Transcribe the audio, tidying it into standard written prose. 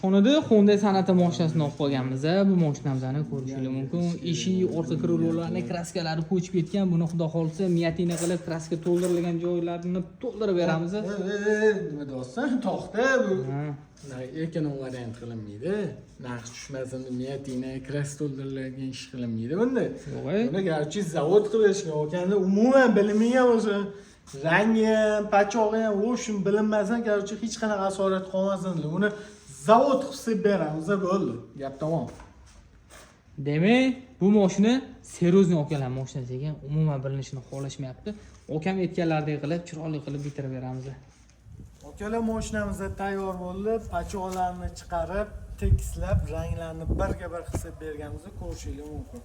Xonada Honda san'ati mashinasini olib qolganmiz. Bu mashinamizni ko'rishingiz mumkin. Eshik, orqa krulolarining kraskalari ko'chib ketgan. Buni xudo xolsa miyatina qilib kraska to'ldirilgan joylarini to'ldirib beramiz. Nima deyapsan? To'xta bu. Ekonom variant qilinmaydi. Narx tushmasin deb miyatina kraska to'ldirilgan ish qilinmaydi bunda. Buni garchi zavod qilishgan, o'kanda umuman bilmagan o'zi. Rangi ham, pachog'i ham, o'shun bilinmasan, garchi hech qanaqa asorat qolmasin. Uni zavod qilib beramiz, bo'ldi. Gap tamom. Demak, bu mashina serozniy okalar mashinasi ekan, umuman bilinishini xohlashmayapti. Okam aytganlaridek qilib, chiroyli qilib bitirib beramiz. Okalar mashinamiz tayyor bo'ldi. Pachoqlarni chiqarib, tekislab, ranglarni birga bir qilib berganimizni ko'rishingiz mumkin.